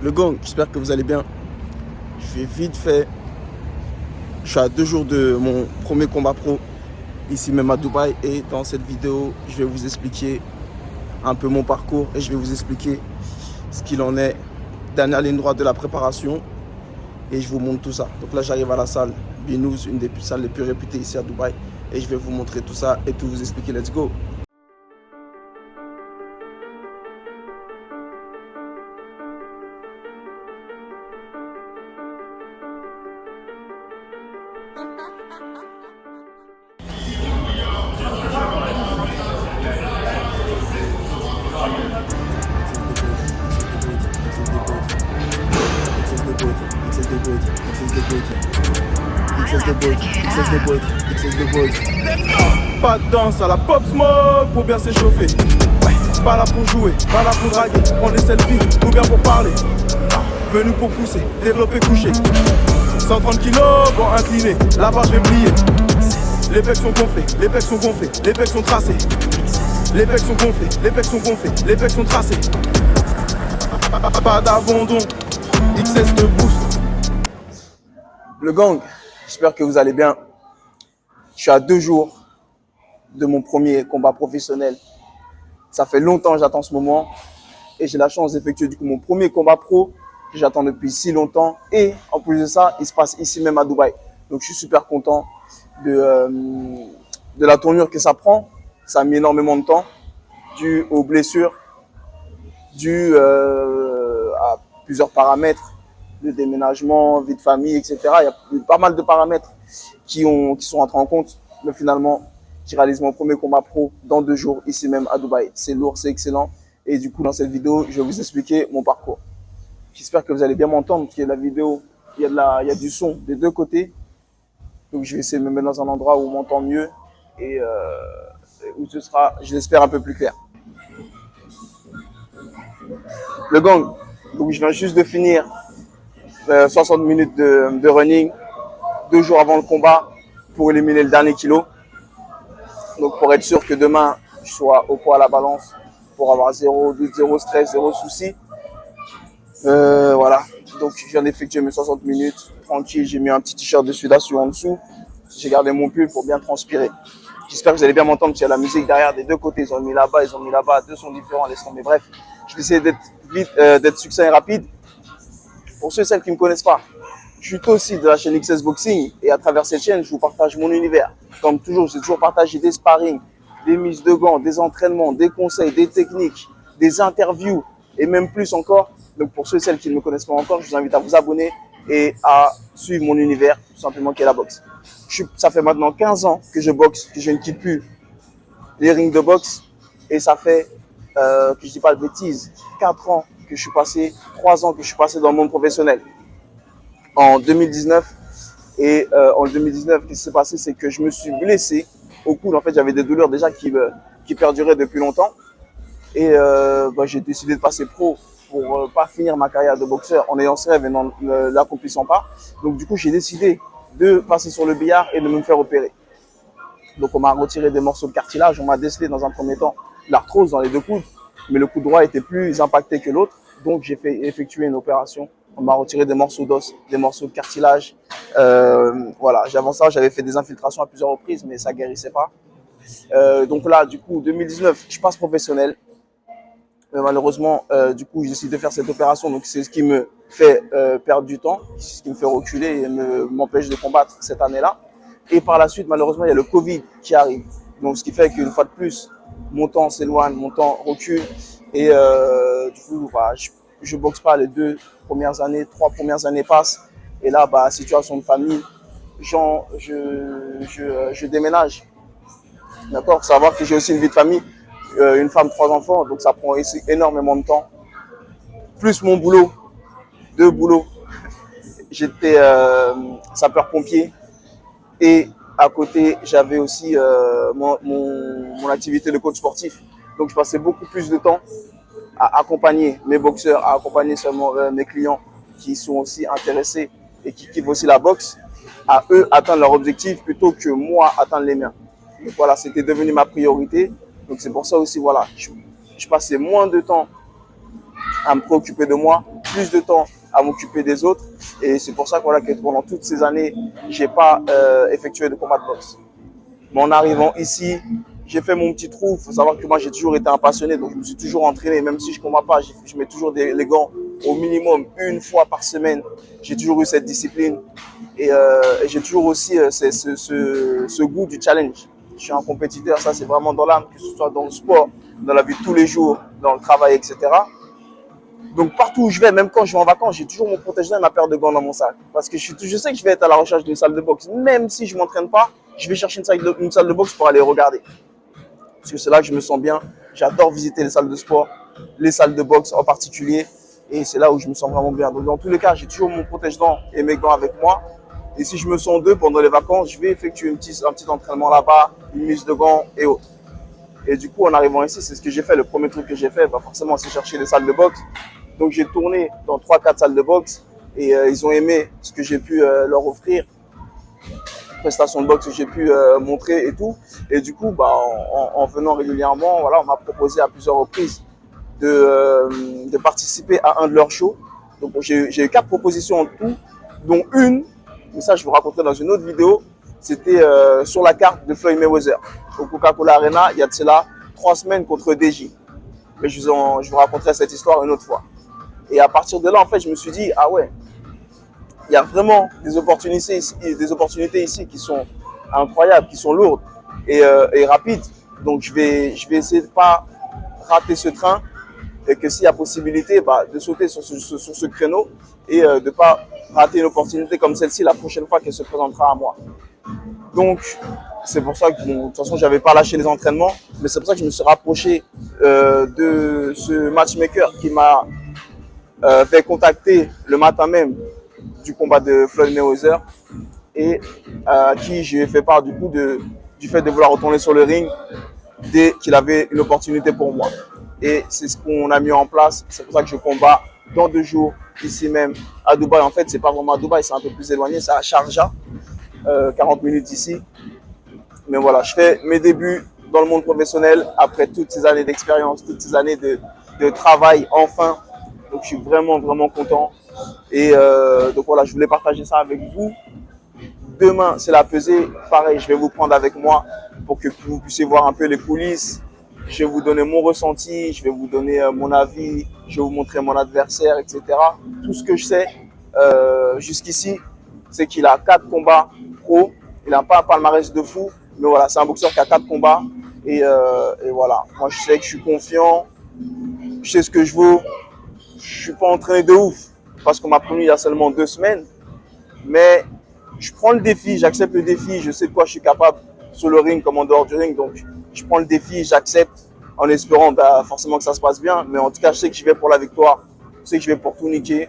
Le gang, j'espère que vous allez bien. Je vais vite fait. Je suis à 2 jours de mon premier combat pro, ici même à Dubaï. Et dans cette vidéo, je vais vous expliquer un peu mon parcours et je vais vous expliquer ce qu'il en est. Dernière ligne droite de la préparation. Et je vous montre tout ça. Donc là, j'arrive à la salle Binous, une des salles les plus réputées ici à Dubaï. Et je vais vous montrer tout ça et tout vous expliquer. Let's go! Pas de danse à la Pop Smoke pour bien s'échauffer. Pas là pour jouer, pas là pour draguer, prendre des selfies ou bien pour parler. Venu pour pousser, développer, coucher. 130 kilos, bon incliné, là-bas je vais plier. Les pecs sont gonflés, les pecs sont gonflés, les pecs sont tracés. Les pecs sont gonflés, les pecs sont gonflés, les pecs sont tracés. Pas d'abandon, XS de boost. Le gang, j'espère que vous allez bien. Je suis à 2 jours de mon premier combat professionnel. Ça fait longtemps que j'attends ce moment et j'ai la chance d'effectuer du coup mon premier combat pro que j'attends depuis si longtemps. Et en plus de ça, il se passe ici même à Dubaï. Donc je suis super content de la tournure que ça prend. Ça a mis énormément de temps, dû aux blessures, dû à plusieurs paramètres, de déménagement, vie de famille, etc. Il y a pas mal de paramètres qui sont rentrés en compte. Mais finalement, je réalise mon premier combat pro dans 2 jours, ici même à Dubaï. C'est lourd, c'est excellent. Et du coup, dans cette vidéo, je vais vous expliquer mon parcours. J'espère que vous allez bien m'entendre, parce qu'il y a de la vidéo, il y a du son des 2 côtés. Donc, je vais essayer de me mettre dans un endroit où on m'entend mieux et où ce sera, je l'espère, un peu plus clair. Le gang, donc je viens juste de finir 60 minutes de running, 2 jours avant le combat pour éliminer le dernier kilo. Donc pour être sûr que demain, je sois au poids à la balance pour avoir 0 doute, 0 stress, 0 souci. Voilà, donc je viens d'effectuer mes 60 minutes, tranquille, j'ai mis un petit t-shirt de sudation en dessous. J'ai gardé mon pull pour bien transpirer. J'espère que vous allez bien m'entendre, parce qu'il y a la musique derrière des 2 côtés. Ils ont mis là-bas, ils ont mis là-bas, 2 sont différents, laisse tomber. Bref, je vais essayer d'être vite, d'être succinct et rapide. Pour ceux et celles qui ne me connaissent pas, je suis aussi de la chaîne XS Boxing et à travers cette chaîne, je vous partage mon univers. Comme toujours, j'ai toujours partagé des sparring, des mises de gants, des entraînements, des conseils, des techniques, des interviews et même plus encore. Donc pour ceux et celles qui ne me connaissent pas encore, je vous invite à vous abonner et à suivre mon univers, tout simplement, qui est la boxe. Ça fait maintenant 15 ans que je boxe, que je ne quitte plus les rings de boxe. Et ça fait, que je ne dis pas de bêtises, 4 ans que je suis passé, 3 ans que je suis passé dans le monde professionnel. En 2019, et en 2019, ce qui s'est passé, c'est que je me suis blessé au coude. En fait, j'avais des douleurs déjà qui perduraient depuis longtemps. Et j'ai décidé de passer pro pour pas finir ma carrière de boxeur en ayant ce rêve et n'en l'accomplissant pas. Donc du coup, j'ai décidé de passer sur le billard et de me faire opérer. Donc on m'a retiré des morceaux de cartilage, on m'a décelé dans un premier temps l'arthrose dans les 2 coudes, mais le coude droit était plus impacté que l'autre. Donc j'ai effectué une opération. On m'a retiré des morceaux d'os, des morceaux de cartilage. Voilà, avant ça, j'avais fait des infiltrations à plusieurs reprises, mais ça guérissait pas. Donc là, du coup, 2019, je passe professionnel. Mais malheureusement, du coup, j'ai décidé de faire cette opération. Donc c'est ce qui me fait perdre du temps, ce qui me fait reculer et m'empêche de combattre cette année-là. Et par la suite, malheureusement, il y a le Covid qui arrive. Donc ce qui fait qu'une fois de plus, mon temps s'éloigne, mon temps recule. Et du coup, je boxe pas les 2 premières années, 3 premières années passent. Et là, situation de famille, je déménage. D'accord? Savoir que j'ai aussi une vie de famille, une femme, 3 enfants, donc ça prend aussi énormément de temps. Plus mon boulot, 2 boulots. J'étais sapeur-pompier et à côté, j'avais aussi mon activité de coach sportif. Donc je passais beaucoup plus de temps à accompagner mes boxeurs, à accompagner seulement mes clients qui sont aussi intéressés et qui kiffent aussi la boxe, à eux atteindre leurs objectifs plutôt que moi atteindre les miens. Donc voilà, c'était devenu ma priorité. Donc c'est pour ça aussi, voilà, je passais moins de temps à me préoccuper de moi, plus de temps à m'occuper des autres. Et c'est pour ça que, voilà, que pendant toutes ces années, j'ai pas effectué de combat de boxe. Mais en arrivant ici, j'ai fait mon petit trou. Il faut savoir que moi, j'ai toujours été un passionné, donc je me suis toujours entraîné. Même si je ne combats pas, je mets toujours les gants au minimum une fois par semaine. J'ai toujours eu cette discipline. Et j'ai toujours aussi ce goût du challenge. Je suis un compétiteur, ça c'est vraiment dans l'âme, que ce soit dans le sport, dans la vie de tous les jours, dans le travail, etc. Donc partout où je vais, même quand je vais en vacances, j'ai toujours mon protège-dents et ma paire de gants dans mon sac. Parce que je sais que je vais être à la recherche d'une salle de boxe. Même si je ne m'entraîne pas, je vais chercher une salle de boxe pour aller regarder. Parce que c'est là que je me sens bien. J'adore visiter les salles de sport, les salles de boxe en particulier. Et c'est là où je me sens vraiment bien. Donc dans tous les cas, j'ai toujours mon protège-dents et mes gants avec moi. Et si je me sens deux pendant les vacances, je vais effectuer un petit entraînement là-bas, une mise de gants et autres. Et du coup, en arrivant ici, c'est ce que j'ai fait. Le premier truc que j'ai fait, forcément, c'est chercher les salles de boxe. Donc j'ai tourné dans 3-4 salles de boxe et ils ont aimé ce que j'ai pu leur offrir, prestations de boxe que j'ai pu montrer et tout. Et du coup, en venant régulièrement, voilà, on m'a proposé à plusieurs reprises de participer à un de leurs shows. Donc j'ai eu 4 propositions en tout, dont une, mais ça je vous raconterai dans une autre vidéo, c'était sur la carte de Floyd Mayweather au Coca-Cola Arena, il y a de cela 3 semaines contre DJ. Mais je vous raconterai cette histoire une autre fois. Et à partir de là, en fait, je me suis dit, ah ouais, il y a vraiment des opportunités ici qui sont incroyables, qui sont lourdes et rapides. Donc, je vais essayer de ne pas rater ce train et que s'il y a possibilité, de sauter sur ce créneau et de ne pas rater une opportunité comme celle-ci la prochaine fois qu'elle se présentera à moi. Donc, c'est pour ça que, de toute façon, je n'avais pas lâché les entraînements, mais c'est pour ça que je me suis rapproché de ce matchmaker qui m'a fait contacter le matin même du combat de Floyd Mayweather et à qui j'ai fait part du fait de vouloir retourner sur le ring dès qu'il avait une opportunité pour moi. Et c'est ce qu'on a mis en place. C'est pour ça que je combats dans 2 jours, ici même, à Dubaï. En fait, c'est pas vraiment à Dubaï, c'est un peu plus éloigné, c'est à Sharjah, 40 minutes d'ici. Mais voilà, je fais mes débuts dans le monde professionnel après toutes ces années d'expérience, toutes ces années de travail, enfin. Donc, je suis vraiment, vraiment content. Et donc voilà, je voulais partager ça avec vous. Demain, c'est la pesée. Pareil, je vais vous prendre avec moi pour que vous puissiez voir un peu les coulisses. Je vais vous donner mon ressenti, je vais vous donner mon avis, je vais vous montrer mon adversaire, etc. Tout ce que je sais jusqu'ici, c'est qu'il a 4 combats pro. Il n'a pas un palmarès de fou, mais voilà, c'est un boxeur qui a 4 combats. Et voilà, moi je sais que je suis confiant, je sais ce que je vaux. Je suis pas entraîné de ouf parce qu'on m'a prévenu il y a seulement 2 semaines. Mais je prends le défi, j'accepte le défi, je sais de quoi je suis capable sur le ring comme en dehors du ring. Donc je prends le défi, j'accepte en espérant forcément que ça se passe bien. Mais en tout cas, je sais que je vais pour la victoire, je sais que je vais pour tout niquer.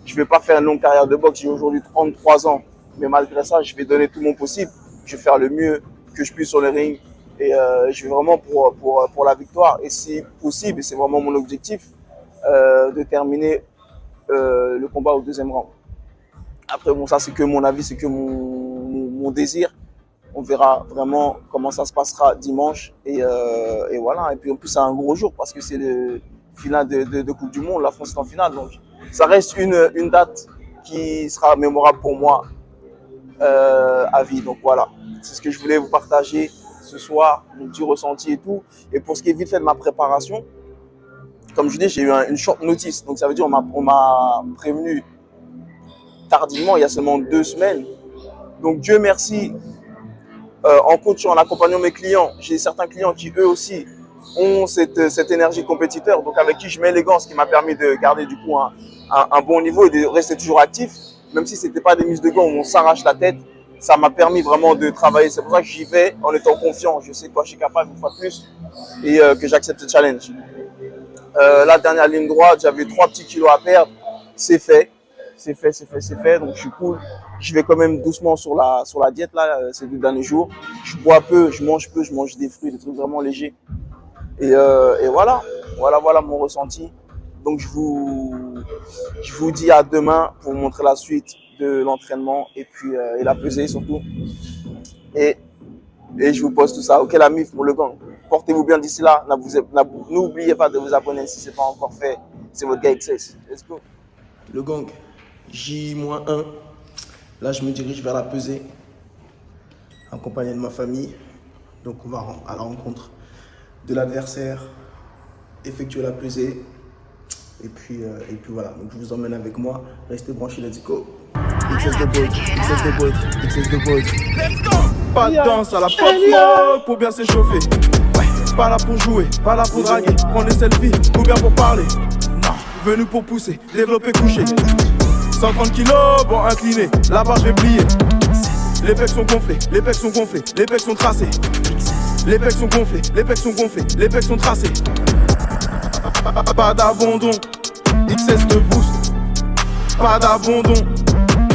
Je vais pas faire une longue carrière de boxe, j'ai aujourd'hui 33 ans. Mais malgré ça, je vais donner tout mon possible. Je vais faire le mieux que je puisse sur le ring. Et je vais vraiment pour la victoire. Et si possible, et c'est vraiment mon objectif, de terminer le combat au 2e round. Après, bon, ça, c'est que mon avis, c'est que mon désir. On verra vraiment comment ça se passera dimanche. Et voilà. Et puis, en plus, c'est un gros jour parce que c'est le final de Coupe du Monde. La France est en finale. Donc, ça reste une date qui sera mémorable pour moi à vie. Donc, voilà. C'est ce que je voulais vous partager ce soir, mon petit ressenti et tout. Et pour ce qui est vite fait de ma préparation, comme je dis, j'ai eu une short notice. Donc, ça veut dire on m'a prévenu tardivement, il y a seulement 2 semaines. Donc, Dieu merci, en coachant, en accompagnant mes clients, j'ai certains clients qui, eux aussi, ont cette énergie compétiteur. Donc, avec qui je mets les gants, ce qui m'a permis de garder du coup un bon niveau et de rester toujours actif. Même si ce n'était pas des mises de gants où on s'arrache la tête, ça m'a permis vraiment de travailler. C'est pour ça que j'y vais en étant confiant. Je sais quoi je suis capable une fois de plus et que j'accepte ce challenge. La dernière ligne droite, j'avais 3 petits kilos à perdre. C'est fait. Donc, je suis cool. Je vais quand même doucement sur la diète là, ces 2 derniers jours. Je bois peu, je mange des fruits, des trucs vraiment légers. Et voilà mon ressenti. Donc, je vous dis à demain pour vous montrer la suite de l'entraînement et puis et la pesée surtout. Et je vous poste tout ça. Ok, la MIF pour le gang. Portez-vous bien d'ici là. N'oubliez pas de vous abonner si ce n'est pas encore fait. C'est votre gars XS. Let's go. le gang, J-1. Là, je me dirige vers la pesée, accompagné de ma famille. Donc, on va à la rencontre de l'adversaire, effectuer la pesée. Et puis voilà, donc je vous emmène avec moi. Restez branchés, let's go. XS de body, XS de body, XS de body. Let's go! Pas de danse à la pop smoke pour bien s'échauffer. Ouais, pas là pour jouer, pas là pour draguer, prendre des selfies ou bien pour parler. Non, venu pour pousser, développer, coucher. 130 kilos, bon incliné, là-bas je vais plier. Les pecs sont gonflés, les pecs sont gonflés, les pecs sont tracés. Les pecs sont gonflés, les pecs sont gonflés, les pecs sont tracés. Pas d'abandon, XS de boost. Pas d'abandon,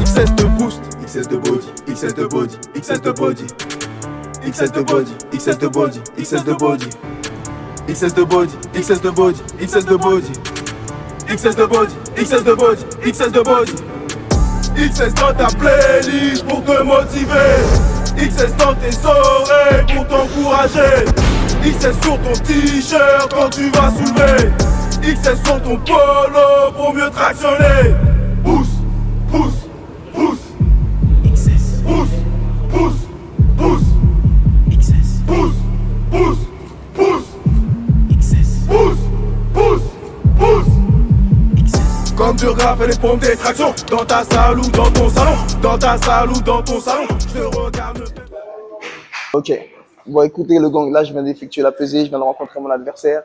XS de boost. XS de body, XS de body, XS de body. XS de body, XS de body, XS de body. XS de body, XS de body, XS de body. XS de body, XS de body, XS de body. XS dans ta playlist pour te motiver. XS dans tes oreilles pour t'encourager. XS sur ton t-shirt quand tu vas soulever. XS sur ton polo pour mieux tractionner. Pousse, pousse, pousse. XS. Pousse, pousse, pousse. XS. Pousse, pousse, pousse. XS. Pousse, pousse, pousse. XS. Comme tu fais les pompes des tractions dans ta salle ou dans ton salon. Dans ta salle ou dans ton salon. Je te regarde. Ok. Bon, écoutez, le gang, là, je viens d'effectuer la pesée, je viens de rencontrer mon adversaire.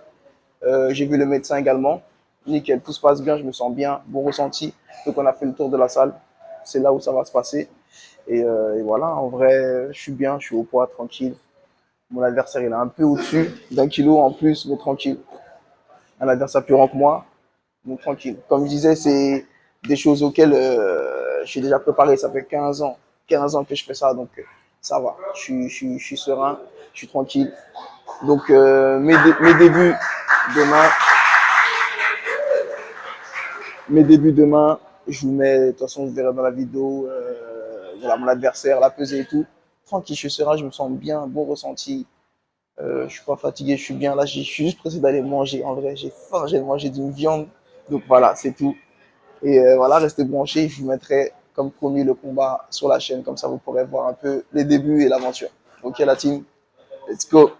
J'ai vu le médecin également. Nickel, tout se passe bien, je me sens bien, bon ressenti. Donc, on a fait le tour de la salle. C'est là où ça va se passer. Et voilà, en vrai, je suis bien, je suis au poids, tranquille. Mon adversaire, il est un peu au-dessus d'un kilo en plus, mais tranquille. Un adversaire plus grand que moi, donc tranquille. Comme je disais, c'est des choses auxquelles je suis déjà préparé. Ça fait 15 ans que je fais ça, donc ça va. Je suis serein, je suis tranquille. Donc mes débuts demain, je vous mets, de toute façon vous verrez dans la vidéo, voilà mon adversaire, la pesée et tout. Tranquille, je suis serein, je me sens bien, bon ressenti. Je suis pas fatigué, je suis bien là, je suis juste pressé d'aller manger. En vrai, j'ai faim, j'ai mangé d'une viande. Donc voilà, c'est tout. Et voilà, restez branchés, je vous mettrai comme promis le combat sur la chaîne, comme ça vous pourrez voir un peu les débuts et l'aventure. Ok la team, let's go.